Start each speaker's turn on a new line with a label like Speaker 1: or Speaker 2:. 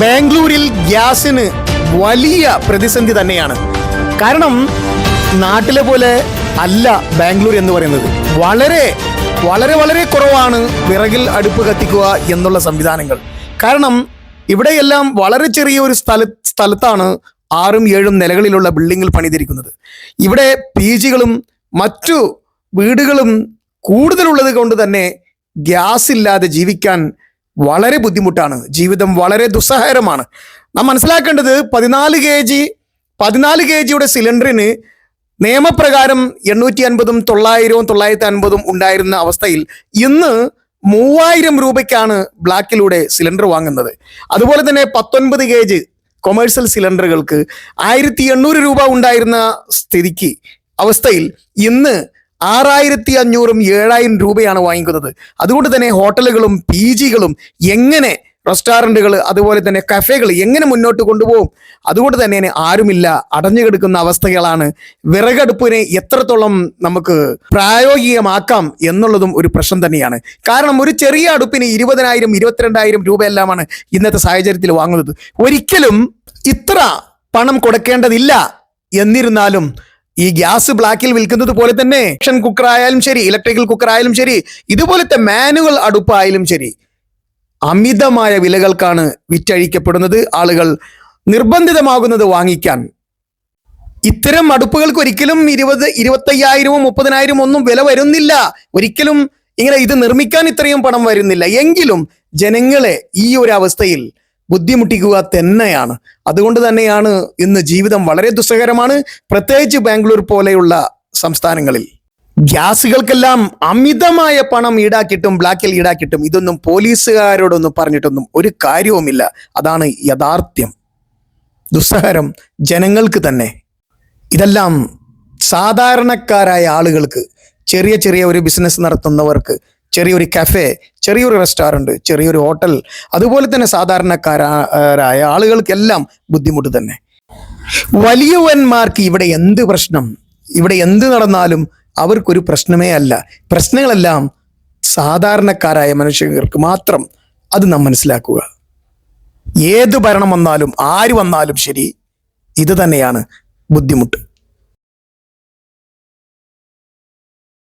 Speaker 1: ബാംഗ്ലൂരിൽ ഗ്യാസിന് വലിയ പ്രതിസന്ധി തന്നെയാണ്. കാരണം നാട്ടിലെ പോലെ അല്ല ബാംഗ്ലൂർ എന്ന് പറയുന്നത്. വളരെ വളരെ വളരെ കുറവാണ് വിറകിൽ അടുപ്പ് കത്തിക്കുക എന്നുള്ള സംവിധാനങ്ങൾ. കാരണം ഇവിടെയെല്ലാം വളരെ ചെറിയ ഒരു സ്ഥലത്താണ് 6-7 നിലകളിലുള്ള ബിൽഡിങ്ങിൽ പണിതിരിക്കുന്നത്. ഇവിടെ PGകളും മറ്റു വീടുകളും കൂടുതലുള്ളത് കൊണ്ട് തന്നെ ഗ്യാസ് ഇല്ലാതെ ജീവിക്കാൻ വളരെ ബുദ്ധിമുട്ടാണ്. ജീവിതം വളരെ ദുസ്സഹകരമാണ്. നാം മനസ്സിലാക്കേണ്ടത് 14 kg സിലിണ്ടറിന് നിയമപ്രകാരം 850, 900, 950 ഉണ്ടായിരുന്ന അവസ്ഥയിൽ ഇന്ന് 3000 രൂപയ്ക്കാണ് ബ്ലാക്കിലൂടെ സിലിണ്ടർ വാങ്ങുന്നത്. അതുപോലെ തന്നെ 19 kg കൊമേഴ്സ്യൽ സിലിണ്ടറുകൾക്ക് 1800 രൂപ ഉണ്ടായിരുന്ന അവസ്ഥയിൽ ഇന്ന് 6500, 7000 രൂപയാണ് വാങ്ങിക്കുന്നത്. അതുകൊണ്ട് തന്നെ ഹോട്ടലുകളും PGകളും എങ്ങനെ, റെസ്റ്റോറൻറ്റുകൾ, അതുപോലെ തന്നെ കഫേകൾ എങ്ങനെ മുന്നോട്ട് കൊണ്ടുപോകും? അതുകൊണ്ട് തന്നെ ആരുമില്ല, അടഞ്ഞു കിടക്കുന്ന അവസ്ഥകളാണ്. വിറകടുപ്പിനെ എത്രത്തോളം നമുക്ക് പ്രായോഗികമാക്കാം എന്നുള്ളതും ഒരു പ്രശ്നം തന്നെയാണ്. കാരണം ഒരു ചെറിയ അടുപ്പിന് 20,000, 22,000 രൂപയെല്ലാമാണ് ഇന്നത്തെ സാഹചര്യത്തിൽ വാങ്ങുന്നത്. ഒരിക്കലും ഇത്ര പണം കൊടുക്കേണ്ടതില്ല. എന്നിരുന്നാലും ഈ ഗ്യാസ് ബ്ലാക്കിൽ വിൽക്കുന്നത് പോലെ തന്നെ ഇൻഡക്ഷൻ കുക്കർ ആയാലും ശരി, ഇലക്ട്രിക്കൽ കുക്കർ ആയാലും ശരി, ഇതുപോലത്തെ മാനുവൽ അടുപ്പായാലും ശരി, അമിതമായ വിലകൾക്കാണ് വിറ്റഴിക്കപ്പെടുന്നത്. ആളുകൾ നിർബന്ധിതമാകുന്നത് വാങ്ങിക്കാൻ. ഇത്തരം അടുപ്പുകൾക്ക് ഒരിക്കലും 20,000, 25,000, 30,000 ഒന്നും വില വരുന്നില്ല. ഒരിക്കലും ഇങ്ങനെ ഇത് നിർമ്മിക്കാൻ ഇത്രയും പണം വരുന്നില്ല. എങ്കിലും ജനങ്ങളെ ഈ ഒരു അവസ്ഥയിൽ ബുദ്ധിമുട്ടിക്കുക തന്നെയാണ്. അതുകൊണ്ട് തന്നെയാണ് ഇന്ന് ജീവിതം വളരെ ദുസ്സഹകരമാണ്, പ്രത്യേകിച്ച് ബാംഗ്ലൂർ പോലെയുള്ള സംസ്ഥാനങ്ങളിൽ. ഗ്യാസുകൾക്കെല്ലാം അമിതമായ പണം ഈടാക്കിയിട്ടും ബ്ലാക്കിൽ ഈടാക്കിയിട്ടും ഇതൊന്നും പോലീസുകാരോടൊന്നും പറഞ്ഞിട്ടൊന്നും ഒരു കാര്യവുമില്ല. അതാണ് യാഥാർത്ഥ്യം. ദുസ്സഹരം ജനങ്ങൾക്ക് തന്നെ. ഇതെല്ലാം സാധാരണക്കാരായ ആളുകൾക്ക്, ചെറിയ ചെറിയ ഒരു ബിസിനസ് നടത്തുന്നവർക്ക്, ചെറിയൊരു കഫേ, ചെറിയൊരു റെസ്റ്റോറൻറ്റ്, ചെറിയൊരു ഹോട്ടൽ, അതുപോലെ തന്നെ സാധാരണക്കാരായ ആളുകൾക്കെല്ലാം ബുദ്ധിമുട്ട് തന്നെ. വലിയവന്മാർക്ക് ഇവിടെ എന്ത് പ്രശ്നം? ഇവിടെ എന്ത് നടന്നാലും അവർക്കൊരു പ്രശ്നമേ അല്ല. പ്രശ്നങ്ങളെല്ലാം സാധാരണക്കാരായ മനുഷ്യർക്ക് മാത്രം. അത് നാം മനസ്സിലാക്കുക. ഏത് ഭരണം വന്നാലും ആര് വന്നാലും ശരി, ഇത് തന്നെയാണ് ബുദ്ധിമുട്ട്.